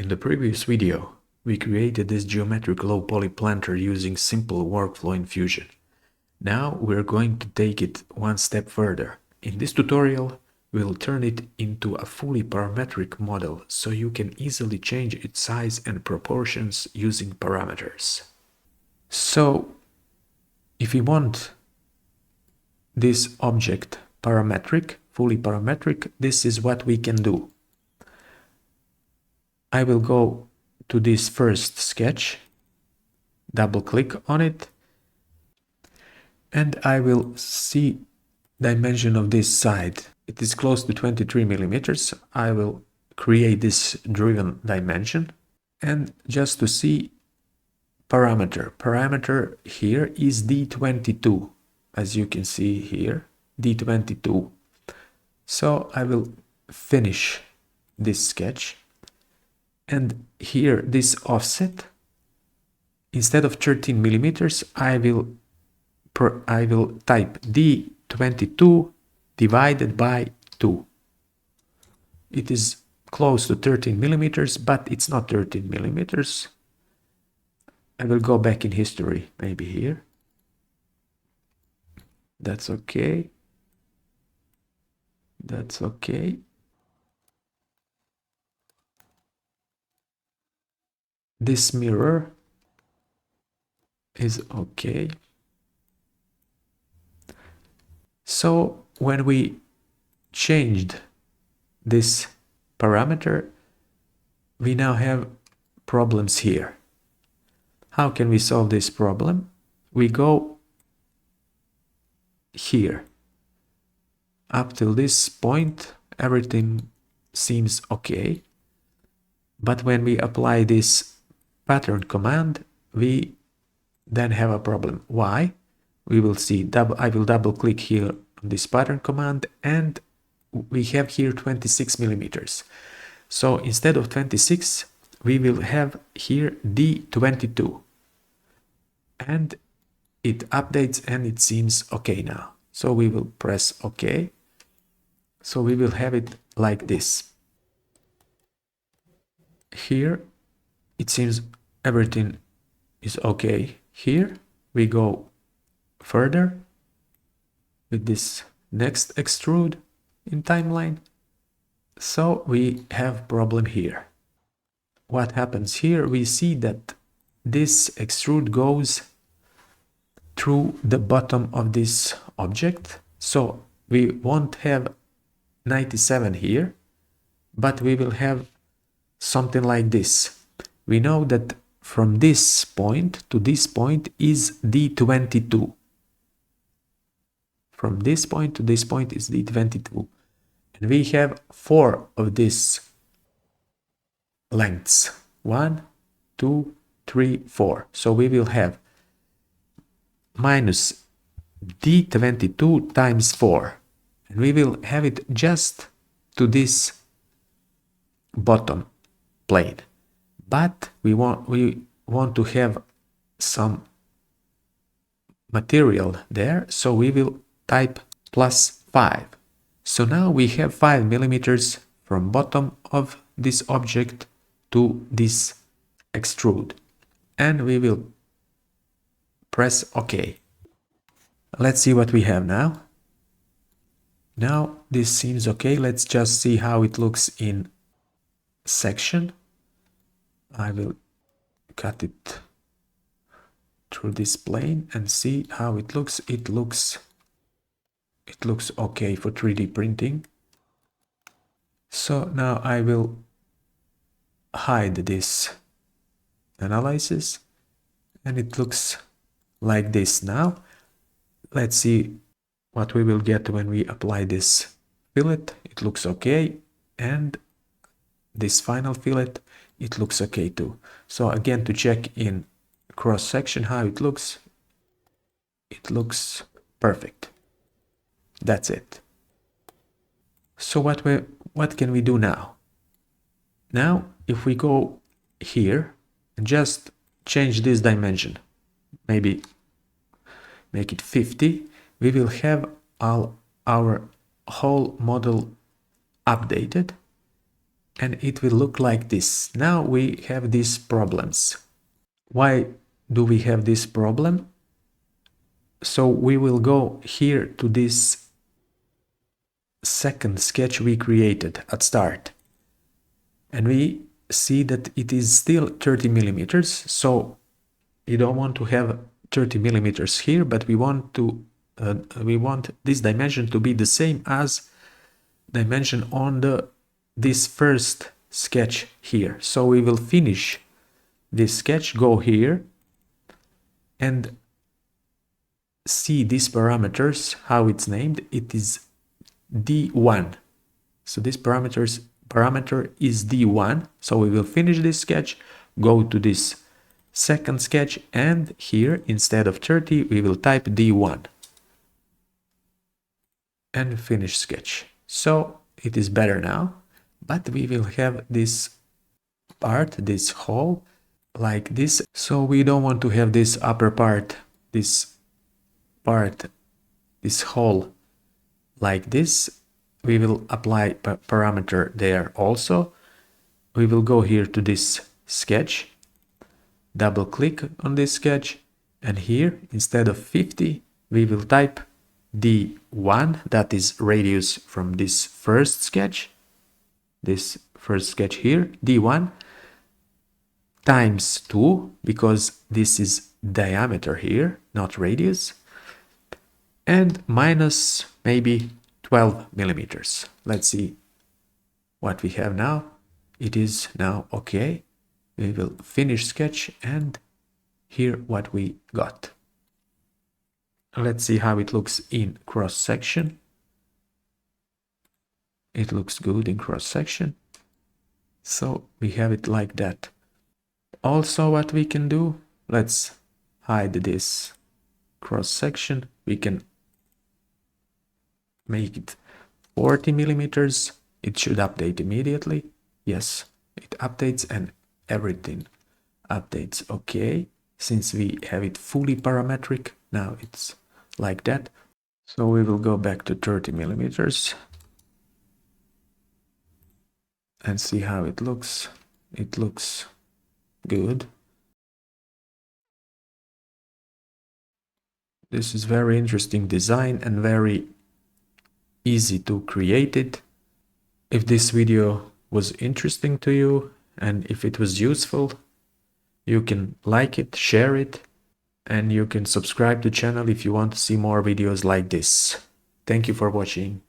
In the previous video, we created this geometric low poly planter using simple workflow in Fusion. Now we're going to take it one step further. In this tutorial, we'll turn it into a fully parametric model so you can easily change its size and proportions using parameters. So, if we want this object parametric, fully parametric, this is what we can do. I will go to this first sketch, double click on it, and I will see dimension of this side. It is close to 23 millimeters. I will create this driven dimension, and just to see parameter here is D22, as you can see here, D22. So I will finish this sketch. And here, this offset, instead of 13 millimeters, I will type D22 divided by 2. It is close to 13 millimeters, but it's not 13 millimeters. I will go back in history, maybe here. That's okay. That's okay. This mirror is okay. So when we changed this parameter, we now have problems here. How can we solve this problem? We go here. Up till this point, everything seems okay. But when we apply this pattern command, we then have a problem. Why? We will see, I will double click here on this pattern command, and we have here 26 millimeters. So instead of 26, we will have here D22. And it updates and it seems okay now. So we will press OK. So we will have it like this. Here, it seems everything is okay. Here, we go further with this next extrude in timeline. So we have problem here. What happens here? We see that this extrude goes through the bottom of this object. So we won't have 97 here, but we will have something like this. We know that from this point to this point is D22. From this point to this point is D22. And we have 4 of these lengths. 1, 2, 3, 4. So we will have minus D22 times 4. And we will have it just to this bottom plane. But we want to have some material there, so we will type plus 5. So now we have 5 millimeters from bottom of this object to this extrude. And we will press OK. Let's see what we have now. Now this seems okay. Let's just see how it looks in section. I will cut it through this plane and see how it looks. It looks okay for 3D printing. So now I will hide this analysis, and it looks like this now. Let's see what we will get when we apply this fillet. It looks okay, and this final fillet, it looks okay too. So again, to check in cross section how it looks perfect. That's it. So what can we do now? Now, if we go here and just change this dimension, maybe make it 50, we will have our whole model updated. and it will look like this. Now we have these problems. Why do we have this problem? So we will go here to this second sketch we created at start, and we see that it is still 30 millimeters. So you don't want to have 30 millimeters here, but we want this dimension to be the same as dimension on this first sketch here. So we will finish this sketch, go here and see these parameters, how it's named. It is D1. So this parameter is D1. So we will finish this sketch, go to this second sketch, and here instead of 30 we will type D1 and finish sketch. So it is better now, but we will have this part, this hole like this. So we don't want to have this upper part, this hole like this. We will apply parameter there also. We will go here to this sketch, double click on this sketch, and here instead of 50 we will type D1, that is radius from this first sketch here, D1 times 2, because this is diameter here, not radius, and minus maybe 12 millimeters. Let's see what we have now. It is now okay. We will finish sketch, and here what we got. Let's see how it looks in cross section. It looks good in cross section. So we have it like that. Also, what we can do, let's hide this cross section. We can make it 40 millimeters. It should update immediately. Yes, it updates and everything updates okay. Since we have it fully parametric, now it's like that. So we will go back to 30 millimeters and see how it looks. It looks good. This is very interesting design and very easy to create it. If this video was interesting to you and if it was useful, you can like it, share it, and you can subscribe to the channel if you want to see more videos like this. Thank you for watching.